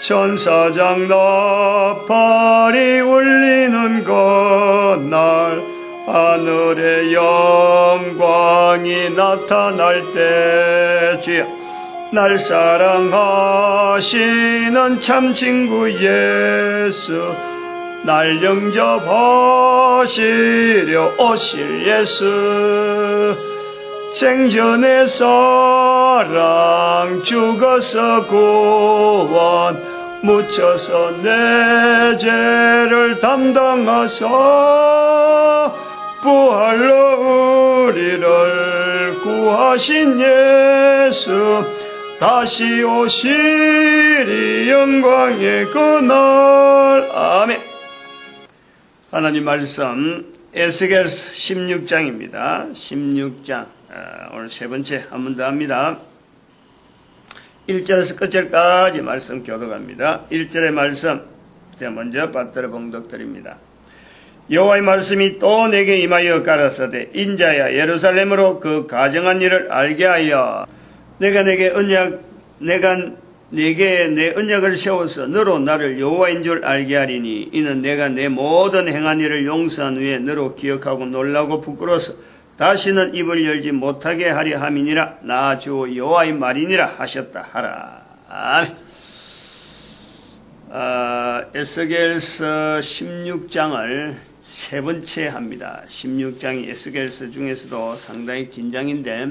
천사장 나팔이 울리는 그날 하늘의 영광이 나타날 때 주여 날 사랑하시는 참 친구 예수 날 영접하시려 오실 예수 생전의 사랑 죽어서 구원 묻혀서 내 죄를 담당하사 부활로 우리를 구하신 예수 다시 오시리 영광의 그날 아멘. 하나님 말씀 에스겔서 16장입니다 16장 오늘 세 번째 한 번 더 합니다. 1절에서 끝절까지 말씀 교독합니다. 1절의 말씀 제가 먼저 받들어 봉독드립니다. 여호와의 말씀이 또 내게 임하여 가라사대 인자야 예루살렘으로 그 가정한 일을 알게 하여 내가 내게 내 언약을 세워서 너로 나를 여호와인 줄 알게 하리니 이는 내가 내 모든 행한 일을 용서한 후에 너로 기억하고 놀라고 부끄러워서 다시는 입을 열지 못하게 하려 함이니라. 나 주 여호와의 말이니라 하셨다 하라. 아멘. 에스겔서 16장을 세 번째 합니다. 16장이 에스겔서 중에서도 상당히 긴장인데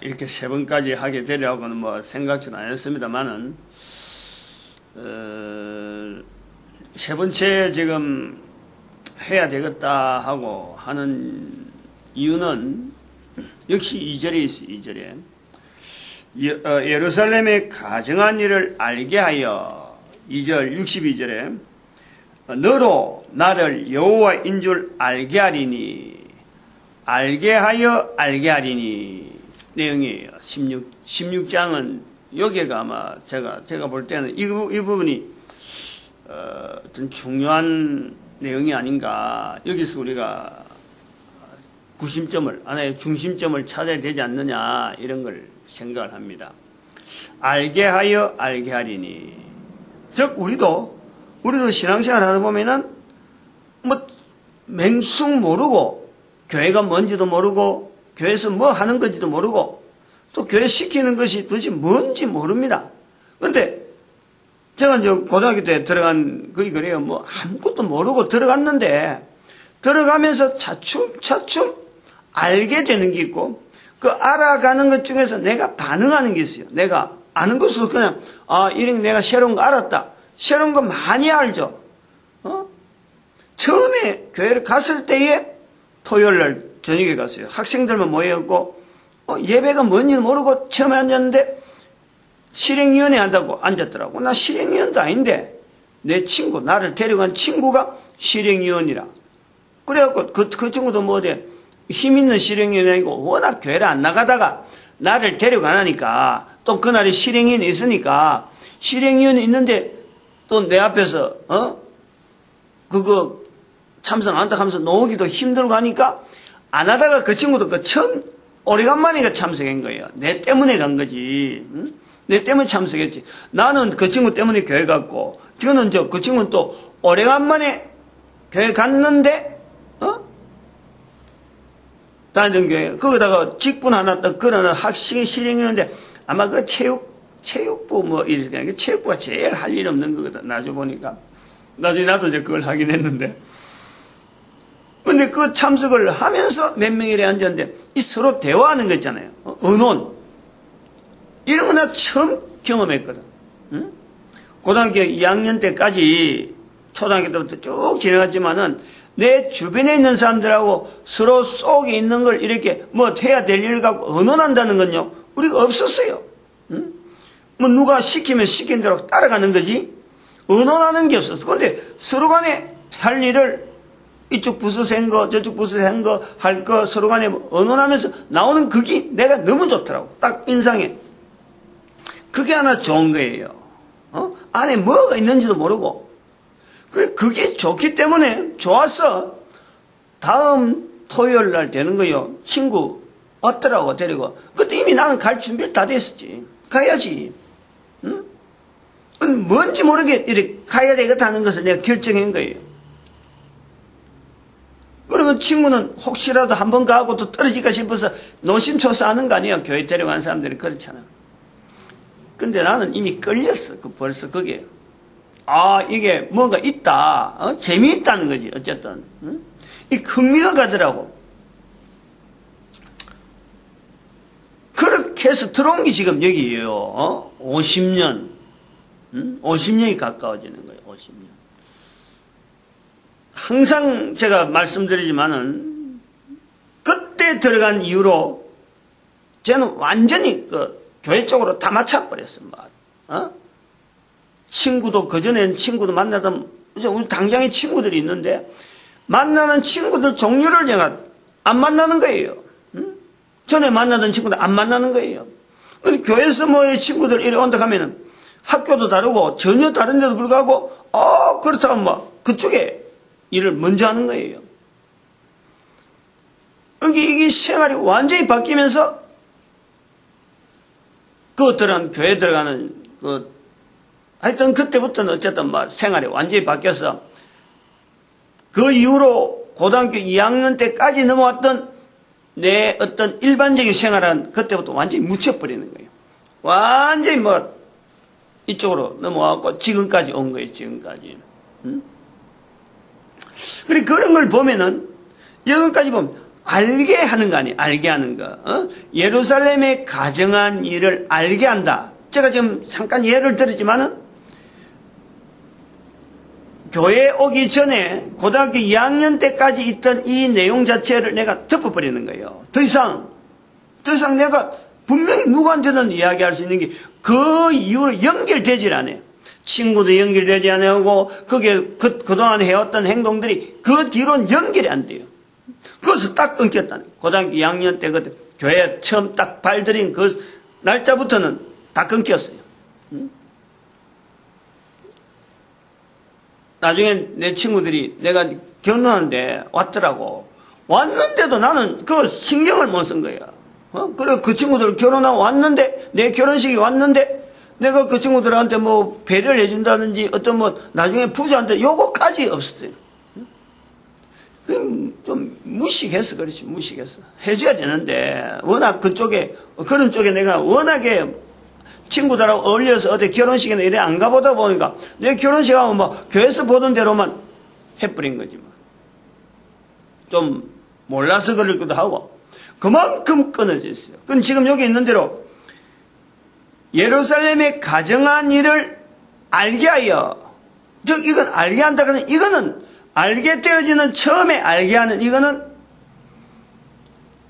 이렇게 세 번까지 하게 되려고는 뭐 생각지는 않았습니다만은 세 번째 지금 해야 되겠다 하고 하는 이유는 역시 2절에 있어요. 2절에 예루살렘의 가정한 일을 알게 하여 2절 62절에 너로 나를 여호와인 줄 알게 하리니 알게 하리니 내용이에요. 16장은 여기가 아마 제가 볼 때는 이 부분이 좀 중요한 내용이 아닌가. 여기서 우리가 구심점을 하나의 중심점을 찾아야 되지 않느냐 이런 걸 생각을 합니다. 알게 하리니 즉 우리도 신앙생활 하다 보면은 뭐 맹숙 모르고 교회가 뭔지도 모르고 교회에서 뭐 하는 건지도 모르고 또 교회 시키는 것이 도대체 뭔지 모릅니다. 그런데 제가 이제 고등학교 때 들어간 그게 그래요. 뭐 아무것도 모르고 들어갔는데 들어가면서 차츰 알게 되는 게 있고 그 알아가는 것 중에서 내가 반응하는 게 있어요. 내가 아는 것으로 그냥 이런 내가 새로운 거 알았다. 새로운 거 많이 알죠. 처음에 교회를 갔을 때에 토요일날 저녁에 갔어요. 학생들만 모여있고 예배가 뭔지 모르고 처음에 앉았는데 실행위원회 한다고 앉았더라고. 나 실행위원도 아닌데 내 친구 나를 데려간 친구가 실행위원이라. 그래갖고 그 친구도 뭐래 힘있는 실행위원이 아니고 워낙 교회를 안 나가다가 나를 데려가라니까 또 그날에 실행위원이 있으니까 실행위원이 있는데 또 내 앞에서 그거 참석 안 한다 하면서 놓기도 힘들고 하니까 안 하다가 그 친구도 그 처음 오래간만에 참석한 거예요. 내 때문에 간 거지. 응? 내 때문에 참석했지. 나는 그 친구 때문에 교회 갔고 저는 그 친구는 또 오래간만에 교회 갔는데 다니던 교회 거기다가 직분 하나 딱 그러는 학생 실행이었는데 아마 그 체육부 뭐 이렇게 체육부가 제일 할 일 없는 거거든. 나중에 보니까 나중에 나도 이제 그걸 하긴 했는데 근데 그 참석을 하면서 몇 명이 앉았는데 이 서로 대화하는 거 있잖아요. 의논 이런 거 나 처음 경험했거든. 응? 고등학교 2학년 때까지 초등학교 때부터 쭉 지나갔지만은 내 주변에 있는 사람들하고 서로 속에 있는 걸 이렇게 뭐 해야 될 일을 갖고 의논한다는 건요 우리가 없었어요. 응? 뭐 누가 시키면 시킨 대로 따라가는 거지 의논하는 게 없었어. 그런데 서로 간에 할 일을 이쪽 부서서 한 거 저쪽 부서서 한 거 할 거 서로 간에 의논하면서 나오는 그게 내가 너무 좋더라고. 딱 인상에 그게 하나 좋은 거예요. 안에 뭐가 있는지도 모르고 그게 좋기 때문에 좋았어. 다음 토요일 날 되는 거요. 친구 왔더라고 데리고. 그때 이미 나는 갈 준비를 다 됐었지. 가야지. 뭔지 모르게 이렇게 가야 되겠다는 것을 내가 결정한 거예요. 그러면 친구는 혹시라도 한번 가고 또 떨어질까 싶어서 노심초사하는 거 아니에요. 교회 데려간 사람들이 그렇잖아. 근데 나는 이미 끌렸어. 벌써 그게. 아, 이게 뭔가 있다. 재미있다는 거지. 어쨌든. 이 흥미가 가더라고. 그렇게 해서 들어온 게 지금 여기에요. 50년. 50년이 가까워지는 거예요. 50년. 항상 제가 말씀드리지만은 그때 들어간 이후로 저는 완전히 교회 쪽으로 다 맞춰버렸어. 친구도 그전엔 친구도 만나던 우리 당장에 친구들이 있는데 만나는 친구들 종류를 제가 안 만나는 거예요. 전에 만나던 친구들 안 만나는 거예요. 교회에서 친구들 이리 온다 하면은 학교도 다르고 전혀 다른데도 불구하고 그렇다면 그쪽에 일을 먼저 하는 거예요. 이게 생활이 완전히 바뀌면서 그것들은 교회 들어가는 하여튼 그때부터는 어쨌든 생활이 완전히 바뀌어서 그 이후로 고등학교 2학년 때까지 넘어왔던 내 어떤 일반적인 생활은 그때부터 완전히 묻혀버리는 거예요. 완전히 이쪽으로 넘어왔고 지금까지 온 거예요. 지금까지. 그리고 그런 걸 보면은 여기까지 보면 알게 하는 거 아니에요. 알게 하는 거. 예루살렘에 가정한 일을 알게 한다. 제가 지금 잠깐 예를 들었지만은 교회 오기 전에 고등학교 2학년 때까지 있던 이 내용 자체를 내가 덮어버리는 거예요. 더 이상 내가 분명히 누구한테는 이야기할 수 있는 게 그 이후로 연결되질 않아요. 친구도 연결되지 않고 그게 그동안 해왔던 행동들이 그 뒤로는 연결이 안 돼요. 그래서 딱 끊겼다는 거예요. 고등학교 2학년 때 그때 교회에 처음 딱 발들인 그 날짜부터는 다 끊겼어요. 나중에 내 친구들이 내가 결혼하는데 왔더라고. 왔는데도 나는 그 신경을 못 쓴 거야. 그래 그 친구들 결혼하고 왔는데 내 결혼식이 왔는데 내가 그 친구들한테 배려를 해준다든지 어떤 나중에 부자한테 요거까지 없었어요. 좀 무식했어. 그렇지 무식했어. 해줘야 되는데 워낙 그런 쪽에 내가 워낙에 친구들하고 어울려서 어디 결혼식이나 이래 안 가보다 보니까 내 결혼식 하면 교회에서 보던 대로만 해버린 거지. 좀 몰라서 그러기도 하고 그만큼 끊어져 있어요. 그럼 지금 여기 있는 대로 예루살렘에 가정한 일을 알게 하여 이건 알게 한다 그러면 이거는 알게 되어지는 처음에 알게 하는 이거는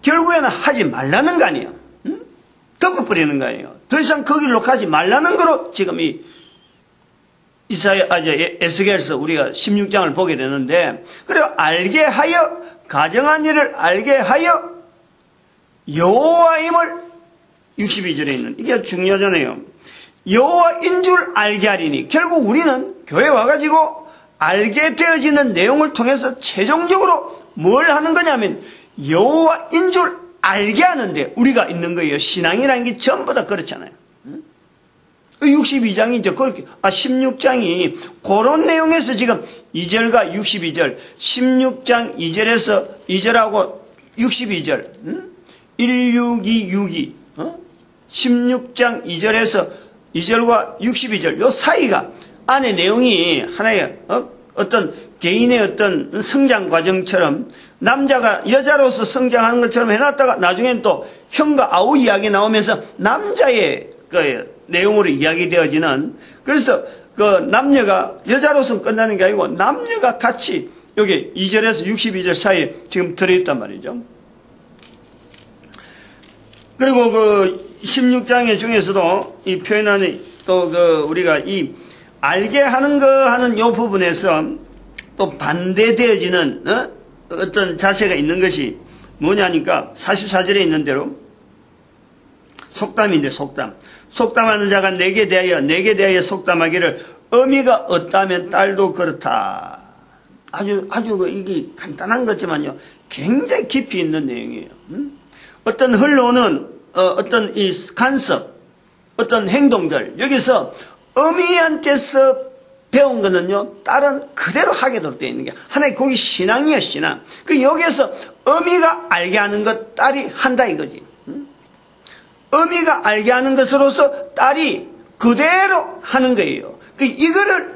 결국에는 하지 말라는 거 아니에요. 덮어버리는 거 아니에요. 더 이상 그 길로 가지 말라는 거로 지금 에스겔에서 우리가 16장을 보게 되는데 그리고 알게 하여 가정한 일을 알게 하여 여호와임을 62절에 있는 이게 중요하잖아요. 여호와인 줄 알게 하리니 결국 우리는 교회 와가지고 알게 되어지는 내용을 통해서 최종적으로 뭘 하는 거냐면 여호와인 줄 알게 하는데 우리가 있는 거예요. 신앙이라는 게 전부 다 그렇잖아요. 62장이 이제 그렇게 16장이 그런 내용에서 지금 2절과 62절 16장 2절에서 2절하고 62절 1626이 16장 2절에서 2절과 62절 요 사이가 안에 내용이 하나의 어떤 개인의 어떤 성장 과정처럼 남자가 여자로서 성장하는 것처럼 해놨다가 나중엔 또 형과 아우 이야기 나오면서 남자의 그 내용으로 이야기되어지는 그래서 그 남녀가 여자로서 끝나는 게 아니고 남녀가 같이 여기 2절에서 62절 사이에 지금 들어있단 말이죠. 그리고 그 16장의 중에서도 이 표현하는 또 그 우리가 이 알게 하는 거 하는 요 부분에서 또 반대되어지는 어떤 자세가 있는 것이 뭐냐니까 44절에 있는 대로 속담인데 속담하는 자가 내게 대하여 속담하기를 어미가 없다면 딸도 그렇다. 아주 이게 간단한 거지만요 굉장히 깊이 있는 내용이에요. 어떤 흘러오는 어떤 이 간섭 어떤 행동들, 여기서 어미한테서 배운 거는요, 딸은 그대로 하게도 되어 있는 게 하나의 그게 신앙이야, 신앙. 그 여기에서 어미가 알게 하는 것, 딸이 한다 이거지. 어미가 알게 하는 것으로서 딸이 그대로 하는 거예요. 이거를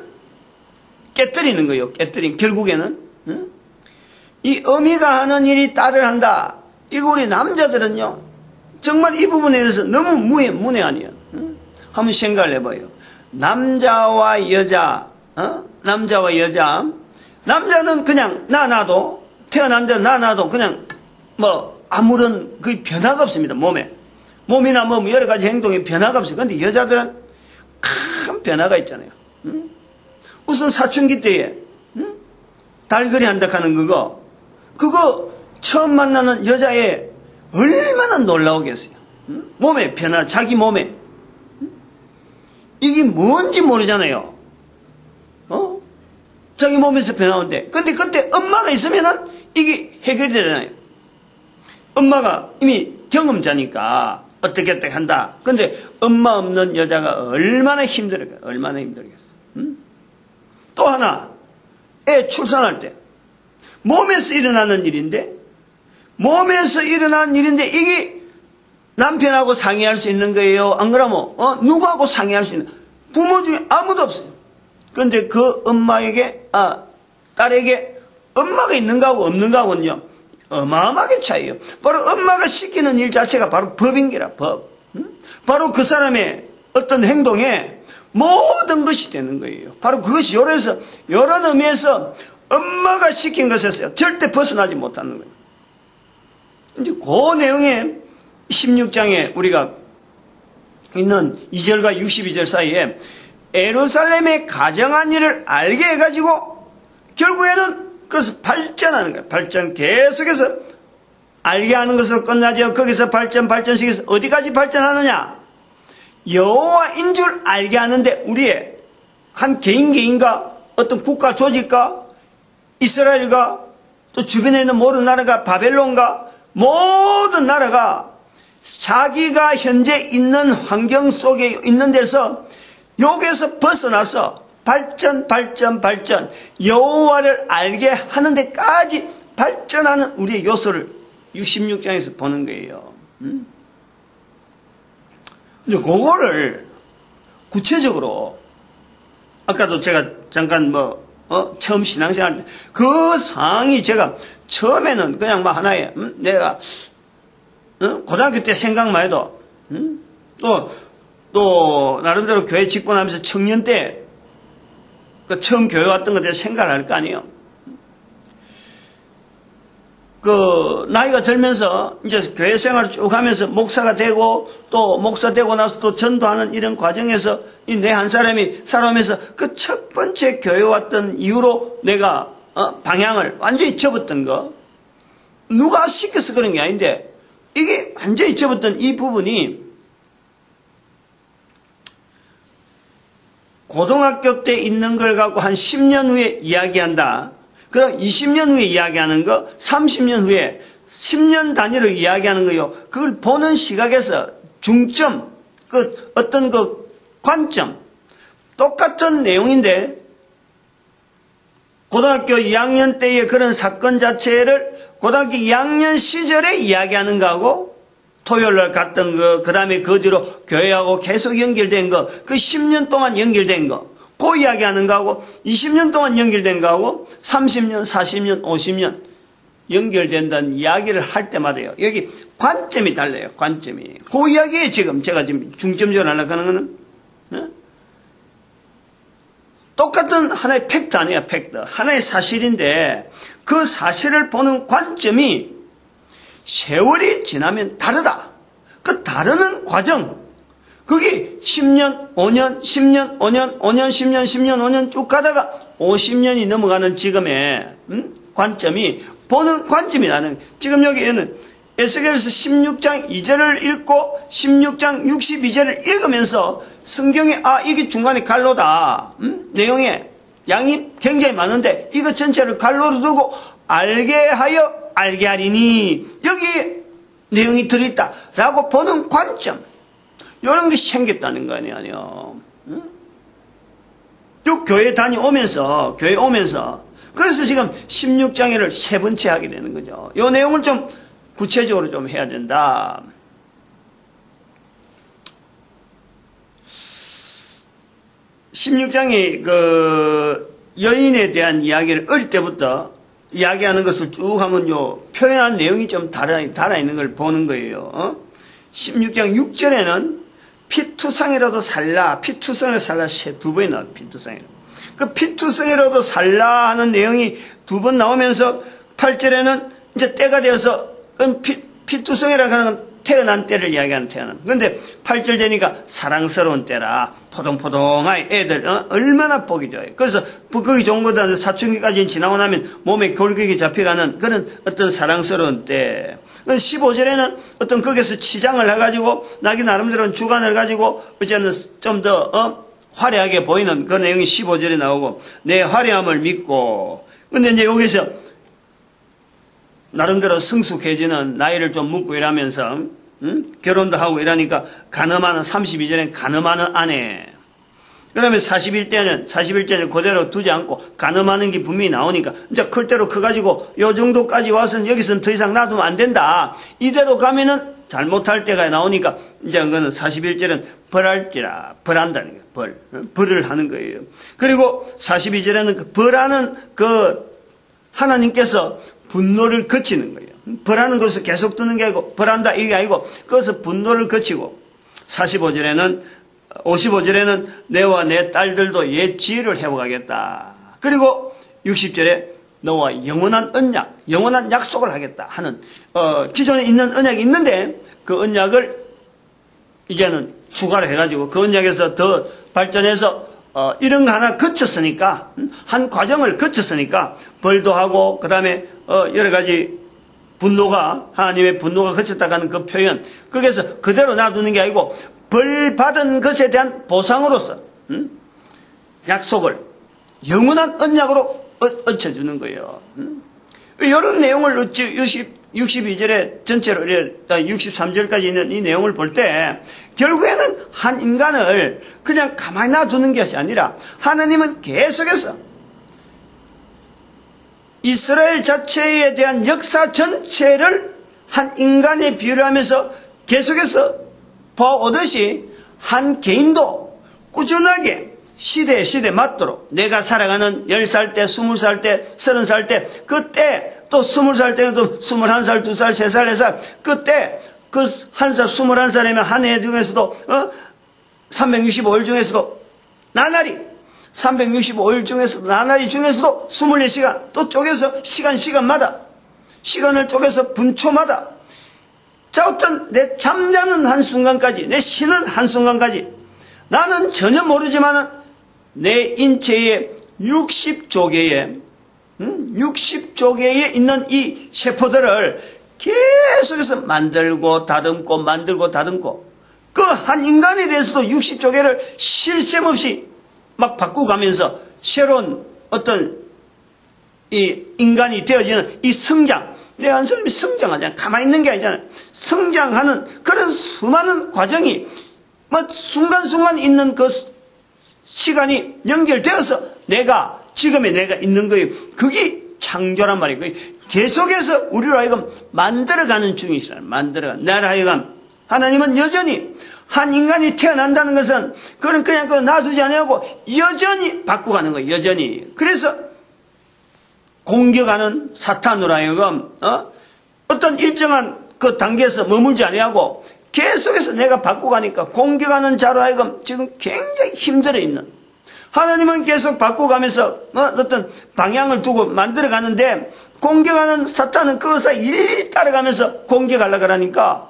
깨뜨리는 거예요. 결국에는. 이 어미가 하는 일이 딸을 한다. 이거 우리 남자들은요, 정말 이 부분에 대해서 너무 문외 아니에요. 한번 생각을 해봐요. 남자와 여자, 남자는 그냥 나도 태어난데 나도 그냥 뭐 아무런 그 변화가 없습니다. 몸이나 뭐 여러 가지 행동에 변화가 없어요. 그런데 여자들은 큰 변화가 있잖아요. 우선 사춘기 때에 달거리 한다 하는 그거 처음 만나는 여자애 얼마나 놀라우겠어요. 몸의 변화, 자기 몸에 이게 뭔지 모르잖아요. 자기 몸에서 변화오는데. 근데 그때 엄마가 있으면은 이게 해결이 되잖아요. 엄마가 이미 경험자니까 어떻게 한다. 근데 엄마 없는 여자가 얼마나 힘들겠어. 또 하나, 애 출산할 때 몸에서 일어나는 일인데 이게 남편하고 상의할 수 있는 거예요? 안 그러면 누구하고 상의할 수 있는? 부모 중에 아무도 없어요. 그런데 그 엄마에게 딸에게 엄마가 있는 거하고 없는 거하고는요 어마어마하게 차이요. 바로 엄마가 시키는 일 자체가 바로 법인 게라 법. 바로 그 사람의 어떤 행동에 모든 것이 되는 거예요. 바로 그것이 이런 의미에서 엄마가 시킨 것에서 절대 벗어나지 못하는 거예요. 이제 그 내용에 16장에 우리가 있는 2절과 62절 사이에 예루살렘의 가정한 일을 알게 해가지고 결국에는 그래서 발전하는 거예요. 발전 계속해서 알게 하는 것으로 끝나죠. 거기서 발전시켜서 어디까지 발전하느냐? 여호와인 줄 알게 하는데 우리의 한 개인과 어떤 국가 조직과 이스라엘과 또 주변에 있는 모든 나라가 바벨론과 모든 나라가 자기가 현재 있는 환경 속에 있는 데서 여기에서 벗어나서 발전 여호와를 알게 하는 데까지 발전하는 우리의 요소를 66장에서 보는 거예요. 이제 그거를 구체적으로 아까도 제가 잠깐 처음 신앙생활 때 그 상황이 제가 처음에는 그냥 하나의 내가 고등학교 때 생각만 해도 또 나름대로 교회 짓고 나면서 청년 때 그 처음 교회 왔던 것에 대해서 생각을 할 거 아니에요. 그 나이가 들면서 이제 교회 생활을 쭉 하면서 목사가 되고 또 목사 되고 나서 또 전도하는 이런 과정에서 이 내 한 사람이 살아오면서 그 첫 번째 교회 왔던 이후로 내가 방향을 완전히 접었던 거 누가 시켜서 그런 게 아닌데 이게 완전히 접었던 이 부분이 고등학교 때 있는 걸 갖고 한 10년 후에 이야기한다. 그럼 20년 후에 이야기하는 거, 30년 후에 10년 단위로 이야기하는 거요. 그걸 보는 시각에서 중점, 어떤 관점, 똑같은 내용인데, 고등학교 2학년 때의 그런 사건 자체를 고등학교 2학년 시절에 이야기하는 거하고, 토요일날 갔던 거, 그 다음에 그 뒤로 교회하고 계속 연결된 거, 그 10년 동안 연결된 거, 그 이야기하는 거하고 20년 동안 연결된 거하고 30년, 40년, 50년 연결된다는 이야기를 할 때마다요. 여기 관점이 달라요. 관점이. 그 이야기에 제가 지금 중점적으로 하려고 하는 거는 똑같은 하나의 팩트 아니에요. 팩트. 하나의 사실인데 그 사실을 보는 관점이 세월이 지나면 다르다. 그 다르는 과정. 그게 10년, 5년, 10년, 5년, 5년, 10년, 10년, 5년 쭉 가다가 50년이 넘어가는 지금의 관점이 보는 관점이 나는 지금 여기에는 에스겔서 16장 2절을 읽고 16장 62절을 읽으면서 성경에 이게 중간에 갈로다. 내용에 양이 굉장히 많은데 이거 전체를 갈로로 들고 알게 하리니 여기에 내용이 들어있다라고 보는 관점. 이런 것이 생겼다는 거 아니에요. 응? 쭉 교회 다녀오면서, 그래서 지금 16장회를 세 번째 하게 되는 거죠. 이 내용을 좀 구체적으로 좀 해야 된다. 16장의 그 여인에 대한 이야기를 어릴 때부터 이야기하는 것을 쭉 하면요, 표현한 내용이 좀 달아있는 걸 보는 거예요. 16장 6절에는 피투성이라도 살라, 피투성이라도 살라 두 번이 나와요. 피투성이라도. 그 피투성이라도 살라 하는 내용이 두 번 나오면서 8절에는 이제 때가 되어서 피투성이라고 하는 건 태어난 때를 이야기하는 태어남. 그런데 8절 되니까 사랑스러운 때라, 포동포동하게 애들 얼마나 보기 좋아요. 그래서 거기 좋은 것보다 사춘기까지 지나고 나면 몸에 골격이 잡혀가는 그런 어떤 사랑스러운 때. 15절에는 어떤 거기서 치장을 해가지고 나기 나름대로 주관을 가지고 어쨌든 좀 더 화려하게 보이는 그 내용이 15절에 나오고, 내 화려함을 믿고. 근데 이제 여기서 나름대로 성숙해지는 나이를 좀 묻고 이러면서 결혼도 하고 이러니까 가늠하는, 32절엔 가늠하는 아내. 그러면 41절은 그대로 두지 않고 가늠하는 게 분명히 나오니까 이제 클 대로 커가지고 요 정도까지 와서는 여기서는 더 이상 놔두면 안 된다. 이대로 가면은 잘못할 때가 나오니까 이제 그거는 41절은 벌할지라, 벌한다는 거예요. 벌을 하는 거예요. 그리고 42절에는 그 벌하는 그 하나님께서 분노를 거치는 거예요. 벌하는 것을 계속 두는 게 아니고 벌한다 이게 아니고 그것을 분노를 거치고, 55절에는 내와 내 딸들도 옛 지혜를 회복하겠다. 그리고 60절에 너와 영원한 언약, 영원한 약속을 하겠다 하는 기존에 있는 언약이 있는데 그 언약을 이제는 추가를 해가지고 그 언약에서 더 발전해서 이런 거 하나 거쳤으니까, 한 과정을 거쳤으니까 벌도 하고 그 다음에 여러 가지 하나님의 분노가 거쳤다고 하는 그 표현, 거기에서 그대로 놔두는 게 아니고 벌 받은 것에 대한 보상으로서 약속을 영원한 언약으로 얹혀주는 거예요. 이런 내용을 62절에 전체로 63절까지 있는 이 내용을 볼 때 결국에는 한 인간을 그냥 가만히 놔두는 것이 아니라 하나님은 계속해서 이스라엘 자체에 대한 역사 전체를 한 인간에 비유를 하면서 계속해서 봐오듯이 한 개인도 꾸준하게 시대에 맞도록 내가 살아가는 10살 때, 20살 때, 30살 때, 그때 또 20살 때도 21살, 2살, 3살, 4살, 그때 그 한 살, 21살이면 한 해 중에서도 365일 중에서도 나날이 365일 중에서도 나날이 중에서도 24시간 또 쪼개서 시간마다 시간을 쪼개서 분초마다 자 어떤 내 잠자는 한순간까지 내 쉬는 한순간까지 나는 전혀 모르지만은 내 인체의 60조개에 있는 이 세포들을 계속해서 만들고 다듬고 그 한 인간에 대해서도 60조개를 쉴 새 없이 막 바꾸가면서 새로운 어떤 이 인간이 되어지는 이 성장, 내 한 사람이 성장하잖아. 가만히 있는 게 아니잖아. 성장하는 그런 수많은 과정이 순간순간 있는 그 시간이 연결되어서 지금의 내가 있는 거예요. 그게 창조란 말이에요. 계속해서 우리로 하여금 만들어가는 중이시잖아요. 나를 하여금 하나님은 여전히 한 인간이 태어난다는 것은 그건 그냥 놔두지 않고 여전히 바꾸가는 거예요. 여전히. 그래서 공격하는 사탄으로 하여금 어떤 일정한 그 단계에서 머물지 아니하고 계속해서 내가 바꾸가니까 공격하는 자로 하여금 지금 굉장히 힘들어 있는, 하나님은 계속 바꾸가면서 어떤 방향을 두고 만들어가는데 공격하는 사탄은 그것을 일일이 따라가면서 공격하려고 하니까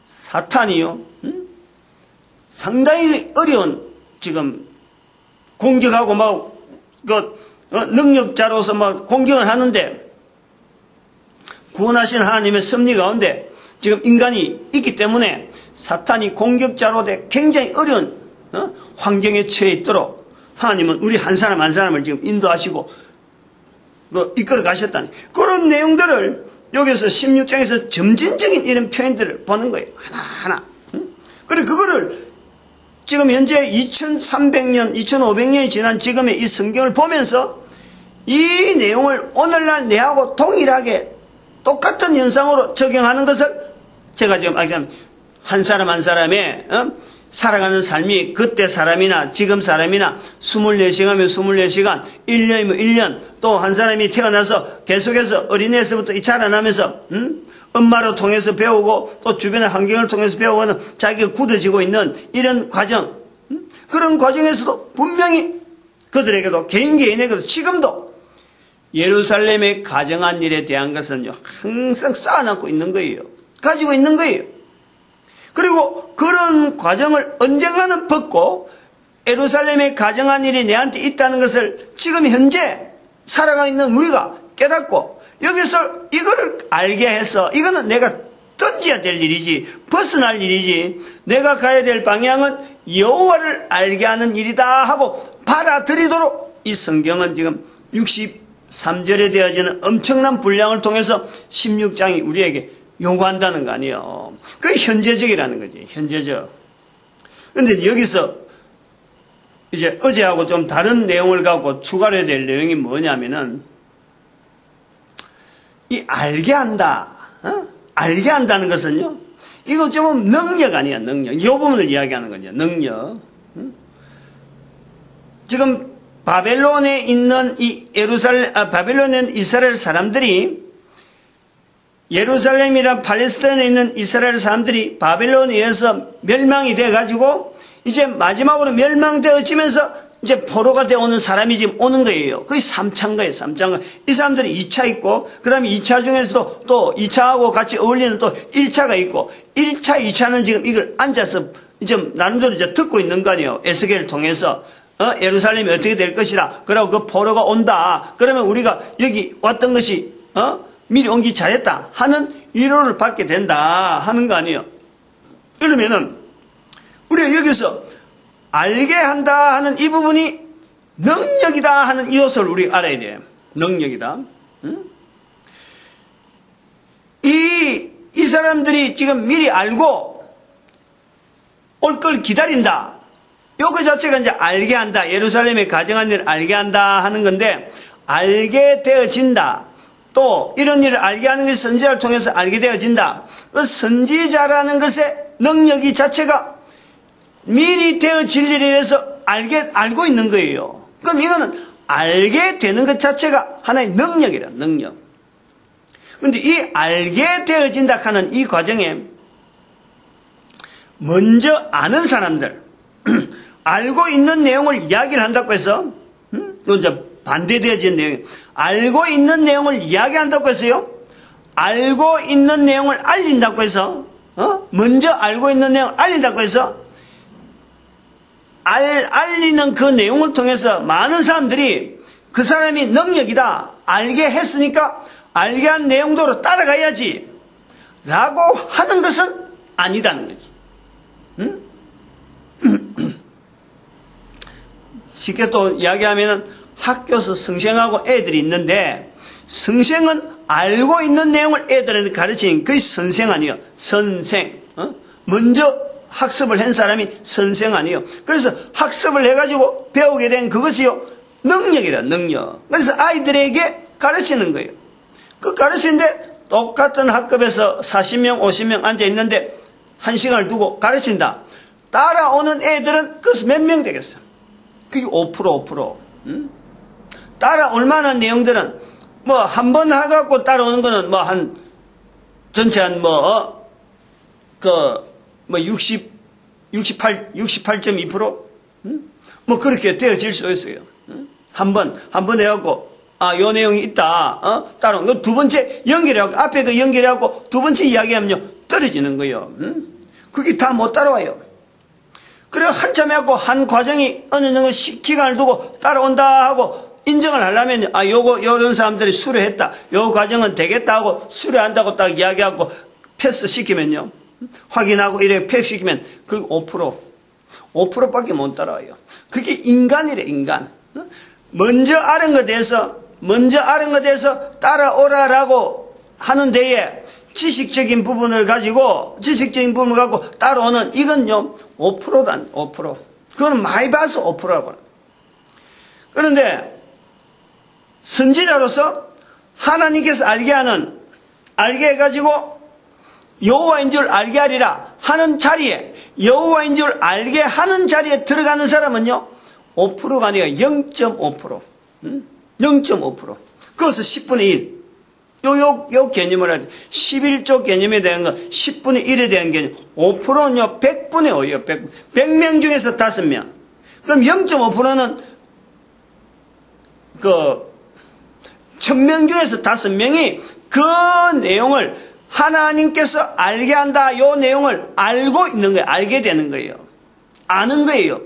사탄이요 상당히 어려운 지금 공격하고 능력자로서 공격을 하는데, 구원하신 하나님의 섭리 가운데 지금 인간이 있기 때문에 사탄이 공격자로 돼 굉장히 어려운 환경에 처해 있도록 하나님은 우리 한 사람 한 사람을 지금 인도하시고 이끌어 가셨다니, 그런 내용들을 여기서 16장에서 점진적인 이런 표현들을 보는 거예요. 하나하나. 그래, 그거를 지금 현재 2300년, 2500년이 지난 지금의 이 성경을 보면서 이 내용을 오늘날 내하고 동일하게 똑같은 현상으로 적용하는 것을 제가 지금 한 사람 한 사람의 살아가는 삶이 그때 사람이나 지금 사람이나 24시간이면 24시간, 1년이면 1년, 또 한 사람이 태어나서 계속해서 어린애에서부터 자라나면서 엄마로 통해서 배우고 또 주변의 환경을 통해서 배우고는 자기가 굳어지고 있는 이런 과정, 그런 과정에서도 분명히 그들에게도 개인에게도 지금도 예루살렘의 가정한 일에 대한 것은 항상 쌓아놓고 있는 거예요. 가지고 있는 거예요. 그리고 그런 과정을 언젠가는 벗고 예루살렘의 가정한 일이 내한테 있다는 것을 지금 현재 살아가고 있는 우리가 깨닫고 여기서 이거를 알게 해서 이거는 내가 던져야 될 일이지, 벗어날 일이지, 내가 가야 될 방향은 여호와를 알게 하는 일이다 하고 받아들이도록 이 성경은 지금 63절에 되어지는 엄청난 분량을 통해서 16장이 우리에게 요구한다는 거 아니에요. 그게 현재적이라는 거지. 현재적. 그런데 여기서 이제 어제하고 좀 다른 내용을 갖고 추가로 해야 될 내용이 뭐냐면은 이 알게 한다. 알게 한다는 것은요. 이거 좀 능력 아니야. 능력. 이 부분을 이야기하는 거죠. 능력. 지금 바벨론에 있는 바벨론에 있는 이스라엘 사람들이 예루살렘이란 팔레스타인에 있는 이스라엘 사람들이 바벨론에 의해서 멸망이 돼가지고 이제 마지막으로 멸망되어지면서 이제 포로가 되어오는 사람이 지금 오는 거예요. 그게 3차인 거예요. 3차인. 이 사람들이 2차 있고 그 다음에 2차 중에서도 또 2차하고 같이 어울리는 또 1차가 있고 1차, 2차는 지금 이걸 앉아서 이제 나름대로 이제 듣고 있는 거 아니에요. 에스겔을 통해서. 예루살렘이 어떻게 될 것이다. 그리고 그 포로가 온다. 그러면 우리가 여기 왔던 것이 미리 온기 잘했다 하는 위로를 받게 된다 하는 거 아니에요. 그러면은 우리가 여기서 알게 한다 하는 이 부분이 능력이다 하는 이 요소를 우리가 알아야 돼요. 능력이다. 이 사람들이 지금 미리 알고 올 걸 기다린다. 요거 자체가 이제 알게 한다. 예루살렘의 가정한 일을 알게 한다 하는 건데, 알게 되어진다. 또 이런 일을 알게 하는 것이 선지자를 통해서 알게 되어진다. 그 선지자라는 것의 능력이 자체가 미리 되어질 일에 대해서 알고 있는 거예요. 그럼 이거는 알게 되는 것 자체가 하나의 능력이라, 능력. 그런데 이 알게 되어진다 하는 이 과정에 먼저 아는 사람들, 알고 있는 내용을 이야기를 한다고 해서, 또 이제 반대되어진 내용, 알고 있는 내용을 이야기한다고 해서요, 알고 있는 내용을 알린다고 해서, 먼저 알고 있는 내용을 알린다고 해서, 알리는 그 내용을 통해서 많은 사람들이 그 사람이 능력이다, 알게 했으니까 알게 한 내용대로 따라가야지 라고 하는 것은 아니다는 거지. 쉽게 또 이야기하면 학교에서 성생하고 애들이 있는데, 성생은 알고 있는 내용을 애들한테 가르치는 그게 선생 아니에요. 선생. 먼저 학습을 한 사람이 선생 아니에요. 그래서 학습을 해가지고 배우게 된 그것이요, 능력이라, 능력. 그래서 아이들에게 가르치는 거예요. 그 가르치는데 똑같은 학급에서 40명, 50명 앉아 있는데 1시간을 두고 가르친다. 따라오는 애들은 그래서 몇 명 되겠어? 그게 5%. 따라올 만한 내용들은 뭐 한 번 해갖고 따라오는 거는 뭐 한 전체 한 68.2%? 뭐 그렇게 되어질 수 있어요. 한 번 해갖고 요 내용이 있다. 따라온 거 두 번째 연결해갖고 앞에 그 연결해갖고 두 번째 이야기하면요 떨어지는 거예요. 그게 다 못 따라와요. 그래 한참 해갖고 한 과정이 어느 정도 기간을 두고 따라온다 하고 인정을 하려면 요런 사람들이 수료했다, 요 과정은 되겠다 하고 수료한다고 딱 이야기하고 패스 시키면요, 확인하고 이렇게 패스시키면 그 5%밖에 못 따라와요. 그게 인간이래, 인간. 먼저 아는 것에 대해서 따라오라라고 하는 데에 지식적인 부분을 갖고 따라오는 이건요 5%다. 5%. 그건 많이 봐서 5%라고. 그런데 선지자로서 하나님께서 알게 해가지고 여호와인 줄 알게 하리라 하는 자리에, 여호와인 줄 알게 하는 자리에 들어가는 사람은요 5%가 아니라 0.5%. 0.5%. 그것은 10분의 1. 요 개념을 할 때, 11조 개념에 대한 건 10분의 1에 대한 개념. 5%는요, 100분의 5예요. 100명 중에서 5명. 그럼 0.5%는 1000명 중에서 5명이 그 내용을 하나님께서 알게 한다. 요 내용을 알고 있는 거예요. 알게 되는 거예요. 아는 거예요.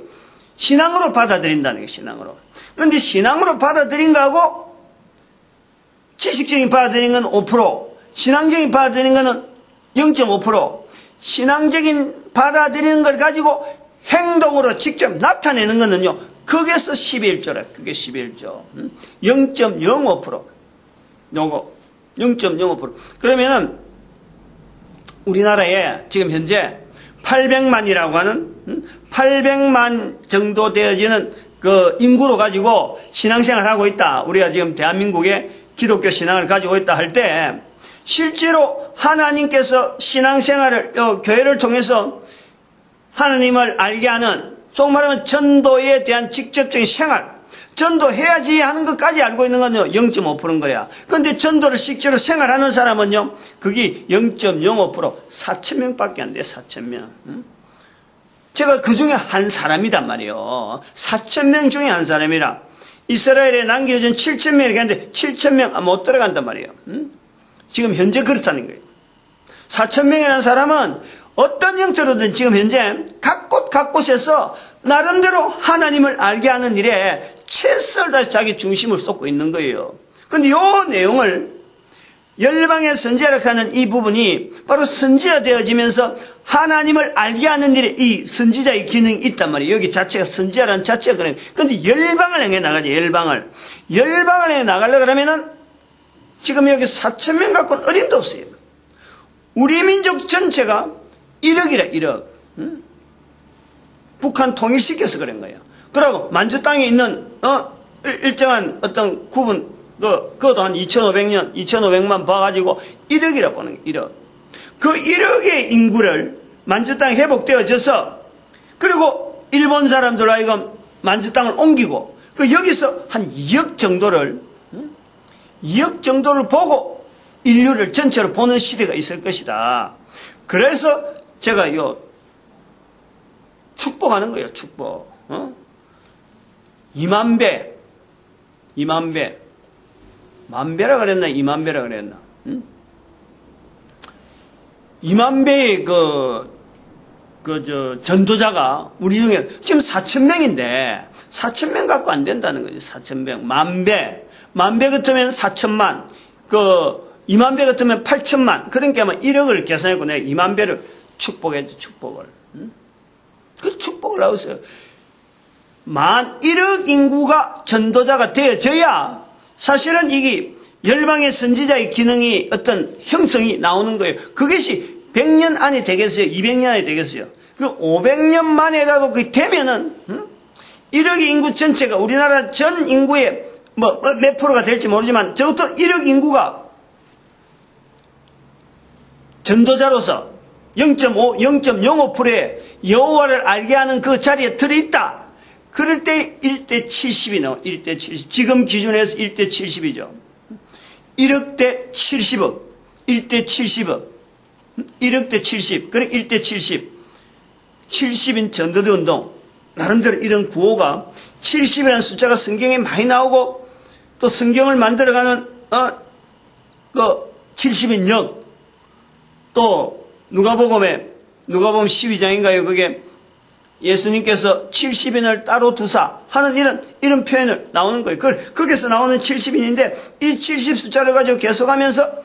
신앙으로 받아들인다는 거예요. 신앙으로. 그런데 신앙으로 받아들인 거하고 지식적인 받아들인 건 5%, 신앙적인 받아들인 거는 0.5%, 신앙적인 받아들이는 걸 가지고 행동으로 직접 나타내는 거는요, 거기에서 11조라. 그게 11조. 0.05%. 요거. 0.05%. 그러면은, 우리나라에 지금 현재 800만이라고 하는, 800만 정도 되어지는 그 인구로 가지고 신앙생활을 하고 있다. 우리가 지금 대한민국에 기독교 신앙을 가지고 있다 할 때 실제로 하나님께서 신앙생활을 교회를 통해서 하나님을 알게 하는, 속 말하면 전도에 대한 직접적인 생활, 전도해야지 하는 것까지 알고 있는 건요 0.5%인 거야. 그런데 전도를 실제로 생활하는 사람은요 그게 0.05%, 4,000명밖에 안 돼. 4,000명. 제가 그 중에 한 사람이단 말이에요. 4,000명 중에 한 사람이라. 이스라엘에 남겨진 7,000명이 갔는데 7,000명 못 들어간단 말이에요. 지금 현재 그렇다는 거예요. 4,000명이라는 사람은 어떤 형태로든 지금 현재 각곳에서 나름대로 하나님을 알게 하는 일에 최선을 다해 자기 중심을 쏟고 있는 거예요. 그런데 이 내용을 열방의 선지자라고 하는 이 부분이 바로 선지자 되어지면서 하나님을 알게 하는 일에 이 선지자의 기능이 있단 말이에요. 여기 자체가 선지자라는 자체가 그래요. 그런데 열방을 향해 나가죠. 열방을 향해 나가려고 그러면은 지금 여기 4,000명 갖고는 어림도 없어요. 우리 민족 전체가 1억이라 1억. 북한 통일시켜서 그런 거예요. 그러고 만주 땅에 있는 일정한 어떤 구분 그것도 한 2,500만 봐가지고 1억이라 보는 거예요. 1억. 그 1억의 인구를 만주 땅에 회복되어져서 그리고 일본 사람들 하여금 만주 땅을 옮기고 여기서 한 2억 정도를 보고 인류를 전체로 보는 시대가 있을 것이다. 그래서 제가 축복하는 거예요. 축복. 2만 배. 만배라 그랬나? 2만 배라 그랬나? 2만 배의 전도자가 우리 중에 지금 4,000명인데 4,000명 갖고 안 된다는 거죠. 4,000명. 만 배 같으면 4,000만. 2만 배 같으면 8,000만. 그러니까 아마 1억을 계산했고 내가 2만 배를 축복했죠. 축복을. 그 축복을 하고 있어요. 1억 인구가 전도자가 되어져야 사실은 이게 열방의 선지자의 기능이 어떤 형성이 나오는 거예요. 그것이 100년 안에 되겠어요? 200년 안에 되겠어요? 500년 만에라도 그게 되면은 1억의 인구 전체가 우리나라 전 인구의 몇 프로가 될지 모르지만 적어도 1억 인구가 전도자로서 0.05%의 여호와를 알게 하는 그 자리에 들어있다. 그럴 때 1대 70이 나와요. 1대 70. 지금 기준에서 1대 70이죠. 1억 대 70억. 1대 70억. 1억 대 70. 그래 1대 70. 70인 전도대 운동. 나름대로 이런 구호가 70이라는 숫자가 성경에 많이 나오고 또 성경을 만들어가는 70인 역. 또 누가복음 12장인가요? 그게 예수님께서 70인을 따로 두사 하는 이런 표현을 나오는 거예요. 거기서 나오는 70인인데 이 70 숫자를 가지고 계속하면서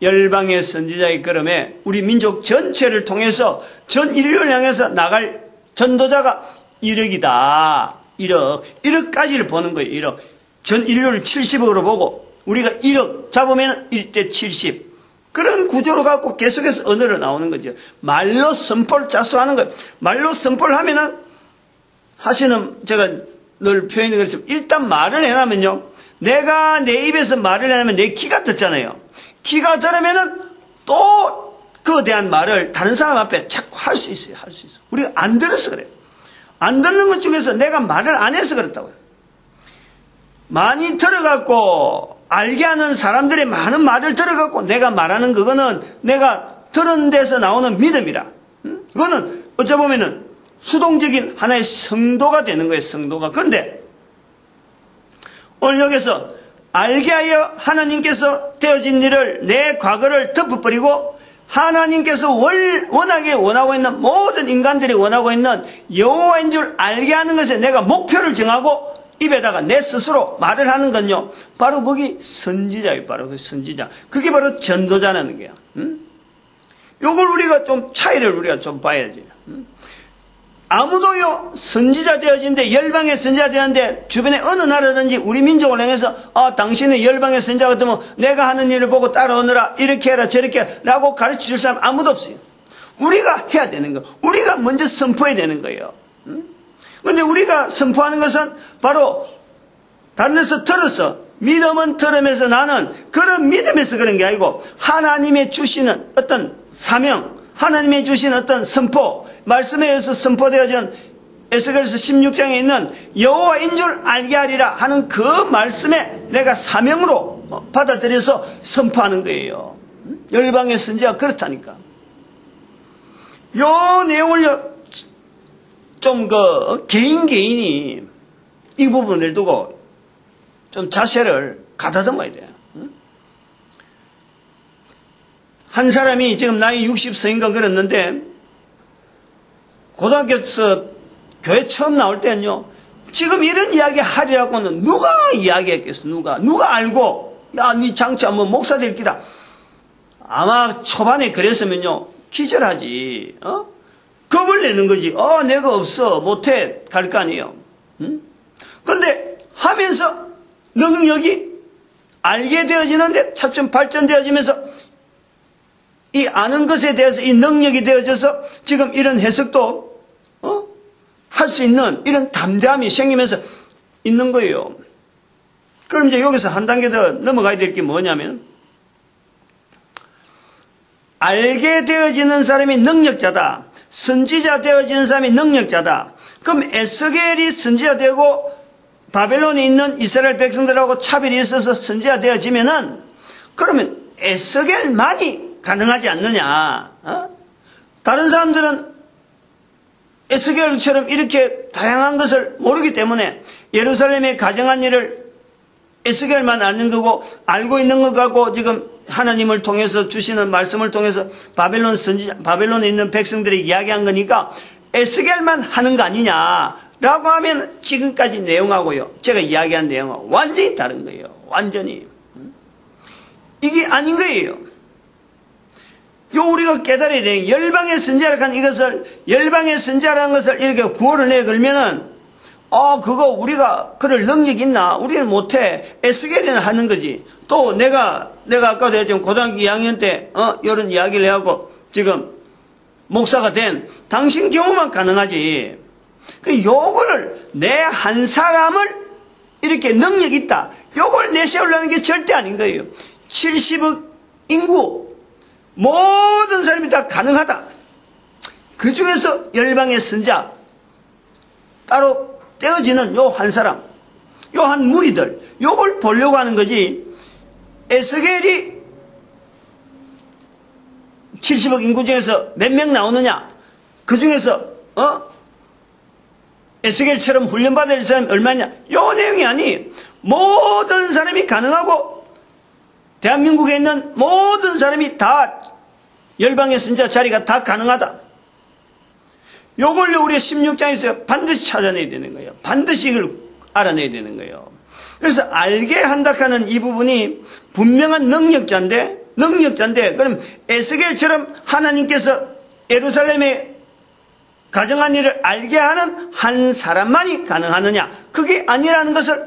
열방의 선지자의 걸음에 우리 민족 전체를 통해서 전 인류를 향해서 나갈 전도자가 1억이다. 1억까지를 보는 거예요. 1억. 전 인류를 70억으로 보고 우리가 1억 잡으면 1대 70. 그런 구조로 갖고 계속해서 언어로 나오는 거죠. 말로 선포를 자수하는 거예요. 말로 선포를 하면은 하시는 제가 늘 표현이 그렇지만 일단 말을 해놔면요. 내가 내 입에서 말을 해놓으면 내 귀가 듣잖아요. 귀가 들으면은 또 그에 대한 말을 다른 사람 앞에 자꾸 할 수 있어요. 할 수 있어요. 우리가 안 들어서 그래요. 안 듣는 것 중에서 내가 말을 안 해서 그렇다고요. 많이 들어갖고 알게 하는 사람들의 많은 말을 들어갖고 내가 말하는 그거는 내가 들은 데서 나오는 믿음이라. 그거는 어찌 보면은 수동적인 하나의 성도가 되는 거예요. 성도가. 그런데 오늘 여기서 알게 하여 하나님께서 되어진 일을 내 과거를 덮어버리고 하나님께서 원하게 원하고 있는 모든 인간들이 원하고 있는 여호와인 줄 알게 하는 것에 내가 목표를 정하고 입에다가 내 스스로 말을 하는 건요. 바로 거기 선지자예요. 바로 그 선지자. 그게 바로 전도자라는 거야. 요걸 우리가 좀 차이를 우리가 좀 봐야지. 아무도요 선지자 되어진데 열방의 선지자 되었는데 주변에 어느 나라든지 우리 민족을 향해서 당신은 열방의 선지자 같으면 내가 하는 일을 보고 따라오느라 이렇게 해라 저렇게 해라 라고 가르쳐줄 사람 아무도 없어요. 우리가 해야 되는 거. 우리가 먼저 선포해야 되는 거예요. 그런데 우리가 선포하는 것은 바로 다른 데서 들어서 믿음은 들으면서 나는 그런 믿음에서 그런 게 아니고 하나님의 주시는 어떤 사명 하나님의 주신 어떤 선포 말씀에 의해서 선포되어진 에스겔서 16장에 있는 여호와인 줄 알게 하리라 하는 그 말씀에 내가 사명으로 받아들여서 선포하는 거예요. 열방의 선지자가 그렇다니까. 요 내용을 좀 개인이 이 부분을 두고 좀 자세를 가다듬어야 돼요. 한 사람이 지금 나이 60세인가 그랬는데 고등학교에서 교회 처음 나올 때는요. 지금 이런 이야기 하리라고는 누가 이야기했겠어. 누가 알고 야 니 장차 뭐 목사 될 기다. 아마 초반에 그랬으면요. 기절하지. 겁을 내는 거지. 내가 없어 못해 갈 거 아니에요. 그런데 하면서 능력이 알게 되어지는데 차츰 발전되어지면서 이 아는 것에 대해서 이 능력이 되어져서 지금 이런 해석도 할 수 있는 이런 담대함이 생기면서 있는 거예요. 그럼 이제 여기서 한 단계 더 넘어가야 될 게 뭐냐면 알게 되어지는 사람이 능력자다. 선지자 되어지는 사람이 능력자다. 그럼 에스겔이 선지자 되고 바벨론에 있는 이스라엘 백성들하고 차별이 있어서 선지자 되어지면은 그러면 에스겔만이 가능하지 않느냐. 다른 사람들은 에스겔처럼 이렇게 다양한 것을 모르기 때문에 예루살렘에 가정한 일을 에스겔만 아는 거고 알고 있는 것 같고 지금 하나님을 통해서 주시는 말씀을 통해서 바벨론에 있는 백성들이 이야기한 거니까 에스겔만 하는 거 아니냐라고 하면 지금까지 내용하고요. 제가 이야기한 내용하고 완전히 다른 거예요. 완전히. 이게 아닌 거예요. 우리가 깨달아야 돼. 열방의 선지자라고 하는 이것을, 열방의 선지자라는 것을 이렇게 구호를 내걸면은, 그거 우리가, 그럴 능력이 있나? 우리는 못해. 에스겔이나 하는 거지. 또 내가 아까도 했지만 고등학교 2학년 때, 이런 이야기를 해갖고 지금 목사가 된 당신 경우만 가능하지. 요거를 내 한 사람을 이렇게 능력이 있다. 요걸 내세우려는 게 절대 아닌 거예요. 70억 인구, 모든 사람이 다 가능하다. 그 중에서 열방의 선지자, 따로 떼어지는 요 한 사람, 요 한 무리들, 요걸 보려고 하는 거지. 에스겔이 70억 인구 중에서 몇 명 나오느냐? 그 중에서, 에스겔처럼 훈련받을 사람이 얼마냐? 요 내용이 아니, 모든 사람이 가능하고, 대한민국에 있는 모든 사람이 다 열방의 선지자 자리가 다 가능하다. 요걸로 우리가 16장에서 반드시 찾아내야 되는 거예요. 반드시 이걸 알아내야 되는 거예요. 그래서 알게 한다 하는 이 부분이 분명한 능력자인데 그럼 에스겔처럼 하나님께서 예루살렘에 가정한 일을 알게 하는 한 사람만이 가능하느냐? 그게 아니라는 것을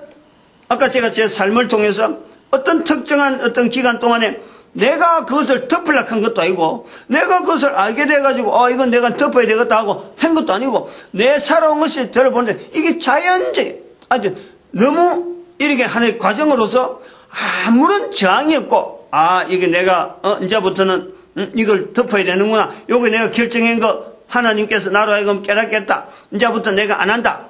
아까 제가 제 삶을 통해서 어떤 특정한 어떤 기간 동안에 내가 그것을 덮으려고 한 것도 아니고, 내가 그것을 알게 돼가지고, 이건 내가 덮어야 되겠다 하고 한 것도 아니고, 내 살아온 것이 들어보는데, 이게 자연적인, 아주 너무 이렇게 하나의 과정으로서 아무런 저항이 없고, 이게 내가, 이제부터는, 이걸 덮어야 되는구나. 요거 내가 결정한 거 하나님께서 나로 하여금 깨닫겠다. 이제부터 내가 안 한다.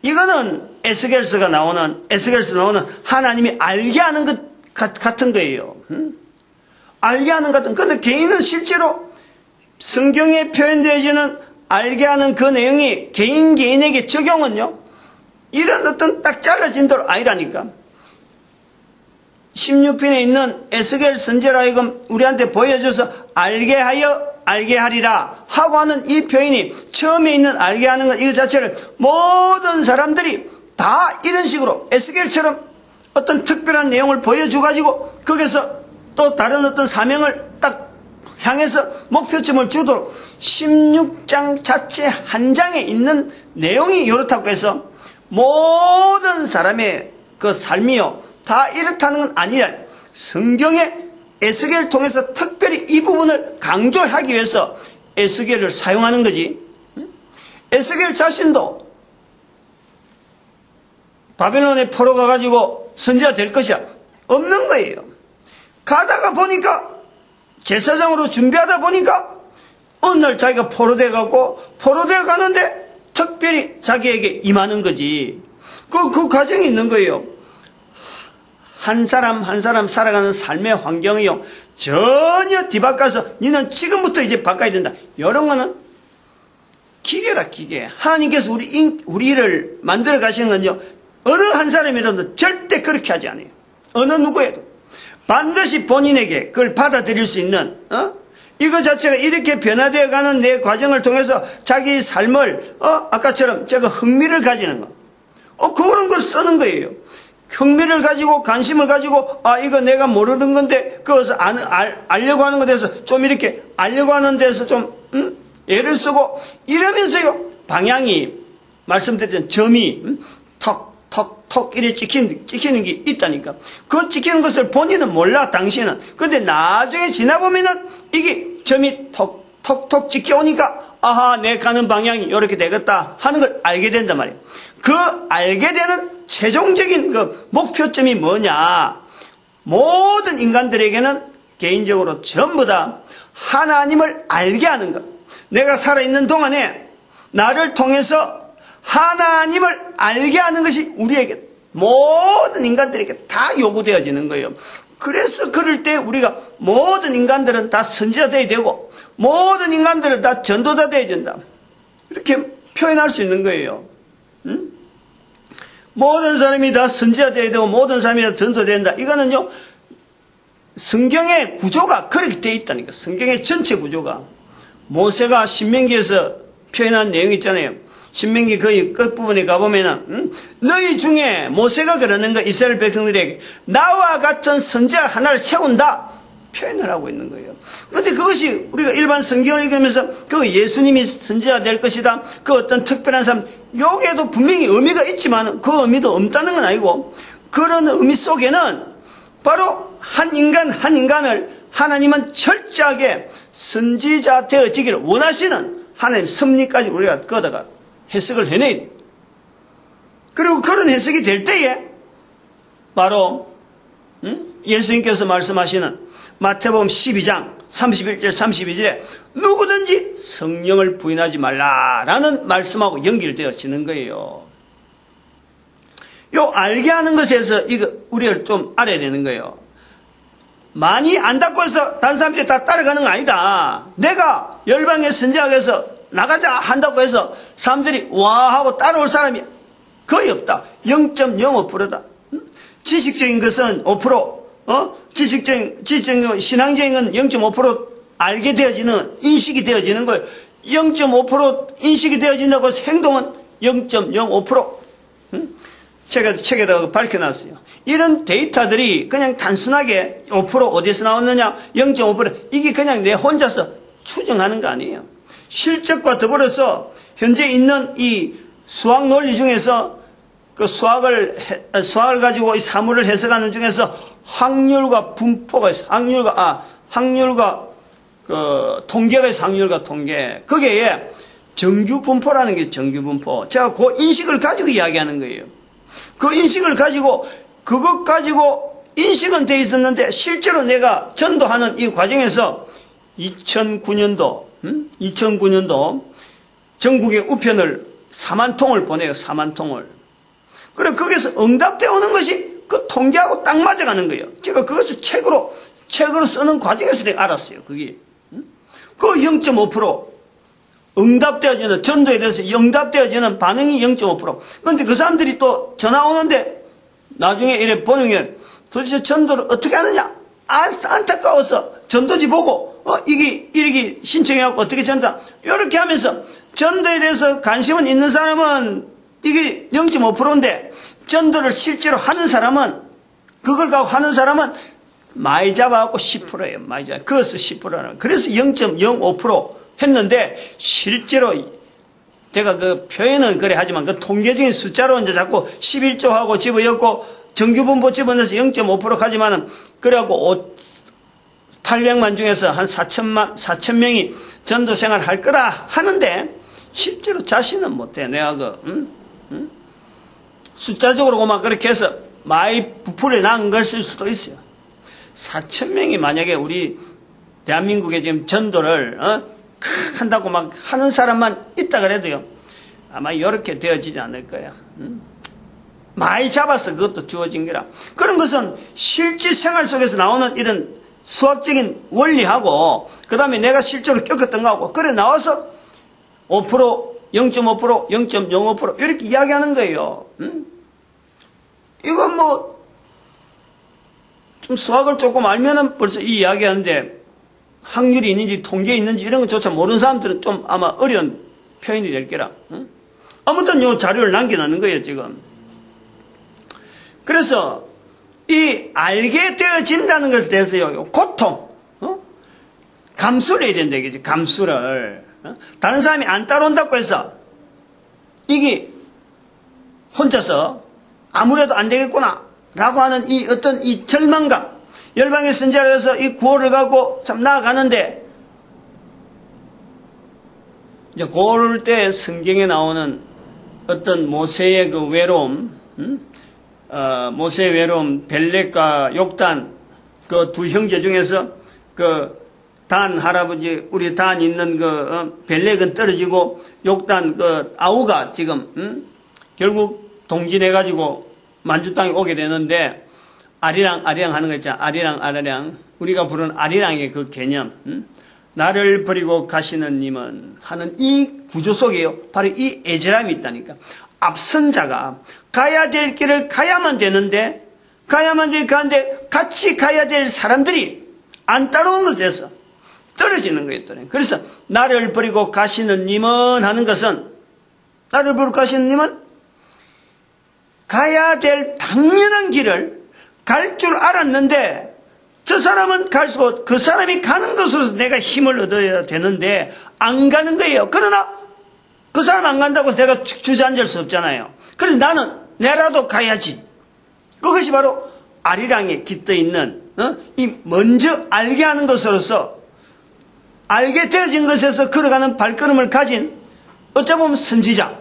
이거는 에스겔서 나오는 하나님이 알게 하는 것 같은 거예요. 알게 하는 것 같은. 근데 개인은 실제로 성경에 표현되어지는 알게 하는 그 내용이 개인에게 적용은요, 이런 어떤 딱 잘라진 대로 아니라니까. 16편에 있는 에스겔 선지자로 하여금 우리한테 보여줘서 알게 하리라 하고 하는 이 표현이 처음에 있는 알게 하는 것 이거 자체를 모든 사람들이 다 이런 식으로 에스겔처럼 어떤 특별한 내용을 보여줘가지고 거기서 또 다른 어떤 사명을 딱 향해서 목표점을 주도록 16장 자체 한 장에 있는 내용이 이렇다고 해서 모든 사람의 그 삶이요 다 이렇다는 건 아니라 성경의 에스겔을 통해서 특별히 이 부분을 강조하기 위해서 에스겔을 사용하는 거지. 에스겔 자신도 바벨론에 포로 가가지고 선지자 될 것이야 없는 거예요. 가다가 보니까 제사장으로 준비하다 보니까 어느 날 자기가 포로돼 가는데 특별히 자기에게 임하는 거지. 그 과정이 있는 거예요. 한 사람 한 사람 살아가는 삶의 환경이요 전혀 뒤바꿔서 너는 지금부터 이제 바꿔야 된다. 이런 거는 기계라 기계. 하나님께서 우리를 만들어 가시는 건요 어느 한 사람이라도 절대 그렇게 하지 않아요. 어느 누구에도 반드시 본인에게 그걸 받아들일 수 있는 이거 자체가 이렇게 변화되어 가는 내 과정을 통해서 자기 삶을 아까처럼 제가 흥미를 가지는 거 그런 걸 쓰는 거예요. 흥미를 가지고 관심을 가지고 이거 내가 모르는 건데 그것을 알려고 하는 것에서 좀 이렇게 알려고 하는 데서 좀 애를 쓰고 이러면서요 방향이 말씀드렸던 점이 톡 이렇게 찍히는 게 있다니까. 그 찍히는 것을 본인은 몰라 당신은. 근데 나중에 지나보면은 이게 점이 톡 찍혀오니까 아하 내 가는 방향이 이렇게 되겠다 하는 걸 알게 된단 말이에요. 그 알게 되는 최종적인 그 목표점이 뭐냐? 모든 인간들에게는 개인적으로 전부 다 하나님을 알게 하는 것. 내가 살아있는 동안에 나를 통해서 하나님을 알게 하는 것이 우리에게 모든 인간들에게 다 요구되어지는 거예요. 그래서 그럴 때 우리가 모든 인간들은 다 선지자 되어야 되고 모든 인간들은 다 전도자 되어야 된다. 이렇게 표현할 수 있는 거예요. 모든 사람이 다 선지자 되어야 되고 모든 사람이 다 전도돼야 된다. 이거는요 성경의 구조가 그렇게 되어 있다니까. 성경의 전체 구조가. 모세가 신명기에서 표현한 내용이 있잖아요. 신명기 거의 끝부분에 가보면은 너희 중에 모세가 그러는 거 이스라엘 백성들에게 나와 같은 선지자 하나를 세운다 표현을 하고 있는 거예요. 그런데 그것이 우리가 일반 성경을 읽으면서 그 예수님이 선지자 될 것이다 그 어떤 특별한 사람 여기에도 분명히 의미가 있지만 그 의미도 없다는 건 아니고 그런 의미 속에는 바로 한 인간을 하나님은 철저하게 선지자 되어지기를 원하시는 하나님 섭리까지 우리가 거다가 해석을 해내요. 그리고 그런 해석이 될 때에 바로 예수님께서 말씀하시는 마태복음 12장 31절 32절에 누구든지 성령을 부인하지 말라라는 말씀하고 연결되어지는 거예요. 요 알게 하는 것에서 이거 우리가 좀 알아야 되는 거예요. 많이 안다고 해서 다른 사람들이 다 따라가는 거 아니다. 내가 열방의 선지자에서 나가자 한다고 해서 사람들이 와 하고 따라올 사람이 거의 없다. 0.05%다. 지식적인 것은 5%, 지식적인 신앙적인 건 0.5% 알게 되어지는, 인식이 되어지는 거예요. 0.5% 인식이 되어진다고 해서 행동은 0.05%. 책에다가 밝혀놨어요. 이런 데이터들이 그냥 단순하게 5% 어디서 나왔느냐, 0.5% 이게 그냥 내 혼자서 추정하는 거 아니에요. 실적과 더불어서 현재 있는 이 수학 논리 중에서 그 수학을 가지고 이 사물을 해석하는 중에서 확률과 분포가 있어. 확률과 그 통계가 있어. 확률과 통계. 거기에 정규분포라는 게 정규분포. 제가 그 인식을 가지고 이야기하는 거예요. 그 인식을 가지고 그것 가지고 인식은 돼 있었는데 실제로 내가 전도하는 이 과정에서 2009년도 전국에 우편을 4만 통을 보내요. 4만 통을. 그래 거기서 응답되어 오는 것이 그 통계하고 딱 맞아가는 거예요. 제가 그것을 책으로 쓰는 과정에서 내가 알았어요. 그게 그 0.5% 응답되어지는 전도에 대해서 응답되어지는 반응이 0.5%. 그런데 그 사람들이 또 전화 오는데 나중에 이래 보는 게 도대체 전도를 어떻게 하느냐? 안타까워서 전도지 보고 이게 이렇게 신청해갖고 어떻게 전다? 이렇게 하면서 전도에 대해서 관심은 있는 사람은 이게 0.5%인데 전도를 실제로 하는 사람은 그걸 갖고 하는 사람은 많이 잡아갖고 10%예요. 많이 잡아. 그것을 10%라는. 그래서 0.05% 했는데 실제로 제가 그 표현은 그래 하지만 그 통계적인 숫자로 이제 자꾸 11조하고 집어넣고 정규분포 집어넣어서 0.5% 하지만은 그래갖고 800만 중에서 한 4,000명이 전도 생활 할 거라 하는데 실제로 자신은 못해. 내가 숫자적으로만 그렇게 해서 많이 부풀려 나은 것일 수도 있어요. 4,000명이 만약에 우리 대한민국에 지금 전도를 한다고 막 하는 사람만 있다 그래도요. 아마 이렇게 되어지지 않을 거야. 많이 잡아서 그것도 주어진 거라. 그런 것은 실제 생활 속에서 나오는 이런 수학적인 원리하고 그 다음에 내가 실제로 겪었던 거하고 그래 나와서 5%, 0.5%, 0.05% 이렇게 이야기하는 거예요. 이건 뭐 좀 수학을 조금 알면은 벌써 이 이야기하는데 확률이 있는지 통계 있는지 이런 것조차 모르는 사람들은 좀 아마 어려운 표현이 될 거라. 아무튼 요 자료를 남겨놓는 거예요 지금. 그래서 이 알게 되어진다는 것에 대해서요 고통 감수를 해야 된다 이거지. 감수를 다른 사람이 안 따라온다고 해서 이게 혼자서 아무래도 안 되겠구나 라고 하는 이 어떤 이 절망감, 열방의 선자로서 이 구호를 갖고 참 나아가는데 이제 그럴 때 성경에 나오는 어떤 모세의 그 외로움, 모세의 외로움, 벨렉과 욕단 그 두 형제 중에서 그 단 할아버지 우리 단 있는 그 벨렉은 떨어지고 욕단 그 아우가 지금 결국 동진해 가지고 만주 땅에 오게 되는데 아리랑 하는 거 있잖아. 아리랑 우리가 부르는 아리랑의 그 개념 나를 버리고 가시는 님은 하는 이 구조 속에요. 바로 이 애절함이 있다니까. 앞선 자가 가야 될 길을 가야만 되는데 가는데 같이 가야 될 사람들이 안 따라오는 것에 대해서 떨어지는 거였더니. 그래서 나를 버리고 가시는 님은 하는 것은 나를 버리고 가시는 님은 가야 될 당연한 길을 갈 줄 알았는데 저 사람은 갈수록 그 사람이 가는 것으로서 내가 힘을 얻어야 되는데 안 가는 거예요. 그러나 그 사람 안 간다고 내가 주저앉을 수 없잖아요. 그래서 나는 내라도 가야지. 그것이 바로 아리랑에 깃떠 있는 이 먼저 알게 하는 것으로서 알게 되어진 것에서 걸어가는 발걸음을 가진 어쩌 보면 선지자,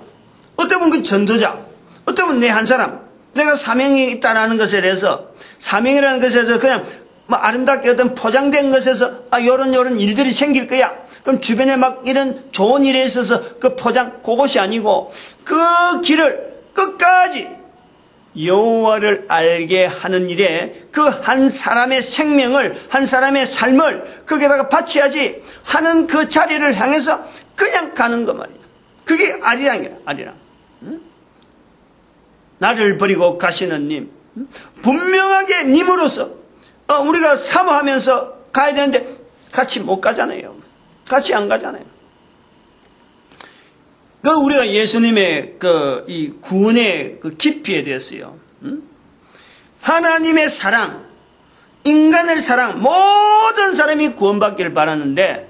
어쩌 보면 그 전도자, 어쩌 보면 내 한 사람, 내가 사명이 있다는 것에 대해서 사명이라는 것에 대해서 그냥 뭐 아름답게 어떤 포장된 것에서 요런 일들이 생길 거야. 그럼 주변에 막 이런 좋은 일에 있어서 그 포장 그것이 아니고 그 길을 끝까지 여호와를 알게 하는 일에 그 한 사람의 생명을 한 사람의 삶을 거기다가 바쳐야지 하는 그 자리를 향해서 그냥 가는 거 말이야. 그게 아리랑이야. 아리랑. 나를 버리고 가시는 님. 분명하게 님으로서 우리가 사모하면서 가야 되는데 같이 못 가잖아요. 같이 안 가잖아요. 그 우리가 예수님의 그 이 구원의 그 깊이에 대해서요. 하나님의 사랑, 인간의 사랑, 모든 사람이 구원받기를 바라는데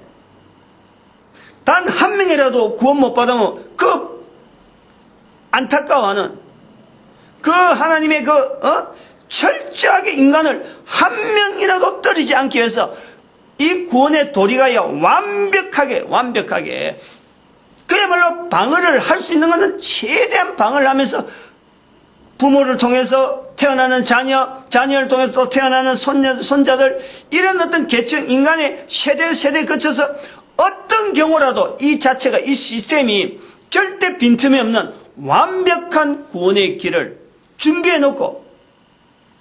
단 한 명이라도 구원 못 받으면 그 안타까워하는 그 하나님의 철저하게 인간을 한 명이라도 떨어지지 않기 위해서 이 구원의 도리가요, 완벽하게 그야말로 방어를 할 수 있는 것은 최대한 방어를 하면서 부모를 통해서 태어나는 자녀를 통해서 또 태어나는 손자들, 이런 어떤 계층, 인간의 세대 거쳐서 어떤 경우라도 이 자체가, 이 시스템이 절대 빈틈이 없는 완벽한 구원의 길을 준비해 놓고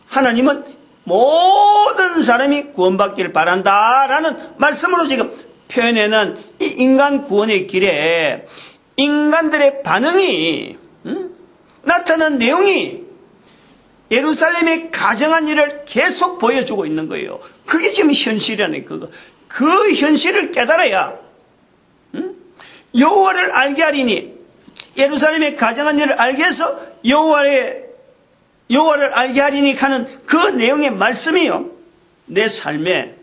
하나님은 모든 사람이 구원받기를 바란다라는 말씀으로 지금 표현해낸 이 인간 구원의 길에 인간들의 반응이 나타난 내용이 예루살렘의 가정한 일을 계속 보여주고 있는 거예요. 그게 지금 현실이라는 그거. 그 현실을 깨달아야 여호와를 알게 하리니, 예루살렘의 가정한 일을 알게 해서 여호와를 알게 하리니 하는 그 내용의 말씀이요, 내 삶에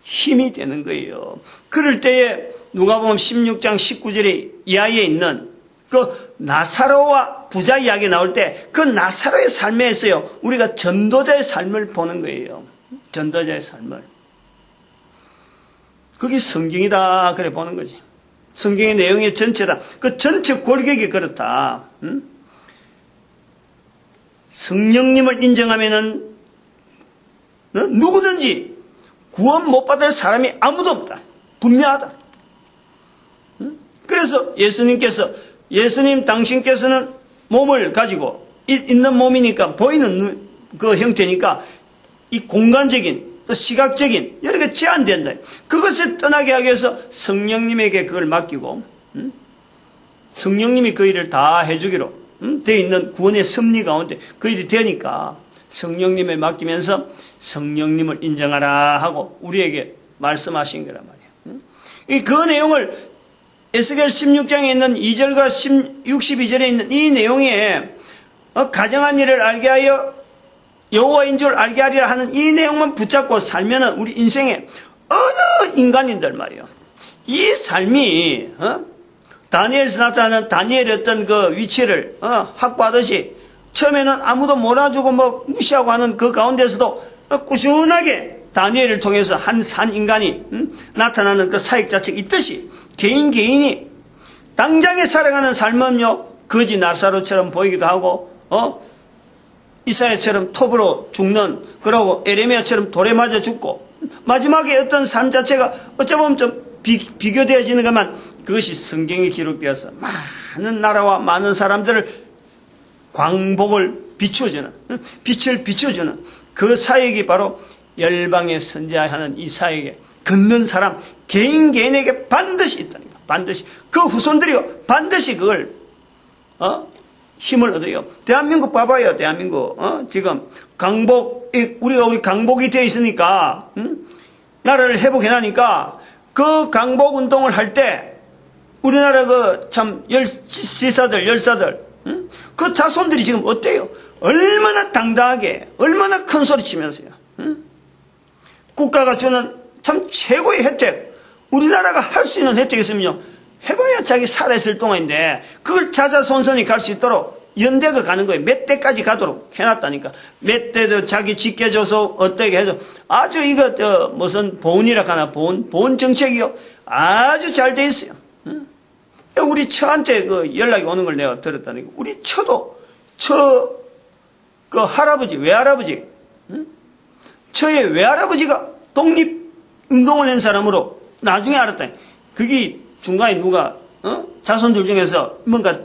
힘이 되는 거예요. 그럴 때에 누가복음 16장 19절에 이하에 있는 그 나사로와 부자 이야기 나올 때 그 나사로의 삶에서요, 우리가 전도자의 삶을 보는 거예요. 전도자의 삶을. 그게 성경이다, 그래 보는 거지. 성경의 내용의 전체다. 그 전체 골격이 그렇다. 성령님을 인정하면은 누구든지 구원 못 받을 사람이 아무도 없다. 분명하다. 그래서 예수님 당신께서는 몸을 가지고 있는 몸이니까, 보이는 그 형태니까 이 공간적인 또 시각적인 여러 개 제한된다. 그것을 떠나게 하기 위해서 성령님에게 그걸 맡기고 성령님이 그 일을 다 해주기로 되어 있는 구원의 섭리 가운데 그 일이 되니까 성령님에 맡기면서 성령님을 인정하라 하고 우리에게 말씀하신 거란 말이에요. 그 내용을 에스겔 16장에 있는 2절과 62절에 있는 이 내용에 가정한 일을 알게 하여 여호와인 줄 알게 하리라 하는 이 내용만 붙잡고 살면은 우리 인생에 어느 인간인들 말이에요, 이 삶이 다니엘에서 나타나는 다니엘의 어떤 그 위치를 확보하듯이 처음에는 아무도 몰아주고 뭐 무시하고 하는 그 가운데서도 꾸준하게 다니엘을 통해서 한 인간이 나타나는 그 사역 자체가 있듯이 개인이 당장에 살아가는 삶은요, 거지 나사로처럼 보이기도 하고 이사야처럼 톱으로 죽는, 그러고 에레미야처럼 돌에 맞아 죽고, 마지막에 어떤 삶 자체가 어쩌면 좀 비교되어지는 것만, 그것이 성경에 기록되어서 많은 나라와 많은 사람들을 광복을 비춰주는, 빛을 비춰주는 그 사역이 바로 열방에 선지하는 이 사역에 걷는 사람 개인에게 반드시 있다니까. 반드시 그 후손들이요, 반드시 그걸 힘을 얻어요. 대한민국 봐봐요. 대한민국 지금 우리 강복이 되어 있으니까 나라를 회복해 나니까 그 강복 운동을 할 때 우리나라 그 참 열사들 그 자손들이 지금 어때요? 얼마나 당당하게, 얼마나 큰 소리 치면서요. 국가가 주는 참 최고의 혜택, 우리나라가 할 수 있는 혜택이 있으면요, 해봐야 자기 살아있을 동안인데 그걸 자자손손이 갈 수 있도록 연대가 가는 거예요. 몇 대까지 가도록 해놨다니까. 몇 대도 자기 지켜줘서 어떻게 해서 아주 이거 무슨 보훈이라 하나, 보훈 정책이요, 아주 잘 돼 있어요. 우리 처한테 그 연락이 오는 걸 내가 들었다니까. 우리 처도 그 할아버지, 외할아버지, 처의 외할아버지가 독립운동을 한 사람으로 나중에 알았다니. 그게 중간에 누가 자손들 중에서 뭔가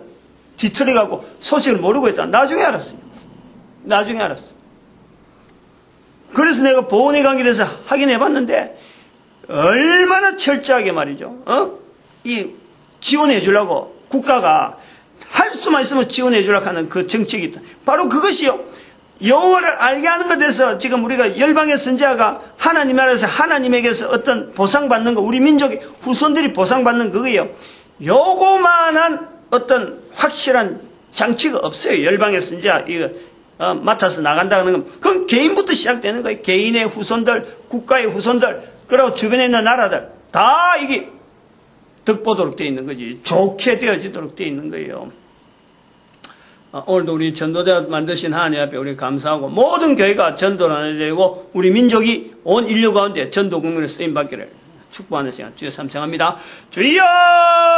뒤틀어가고 소식을 모르고 있다. 나중에 알았어요. 나중에 알았어. 그래서 내가 보훈에 관계에 대해서 확인해 봤는데 얼마나 철저하게 말이죠. 이 지원해 주려고 국가가 할 수만 있으면 지원해 주려고 하는 그 정책이 있다. 바로 그것이요, 여호와를 알게 하는 것에서 지금 우리가 열방의 선지자가 하나님 나라에서 하나님에게서 어떤 보상받는 거, 우리 민족의 후손들이 보상받는 그거예요. 요거만한 어떤 확실한 장치가 없어요. 열방의 선지자 이거 맡아서 나간다는 건 그건 개인부터 시작되는 거예요. 개인의 후손들, 국가의 후손들, 그리고 주변에 있는 나라들 다 이게 덕보도록 되어 있는 거지. 좋게 되어지도록 되어 있는 거예요. 오늘도 우리 전도자 만드신 하나님 앞에 우리 감사하고 모든 교회가 전도를 하나 되고 우리 민족이 온 인류 가운데 전도 국민의 쓰임 받기를 축복하는 시간 주여 삼창합니다. 주여!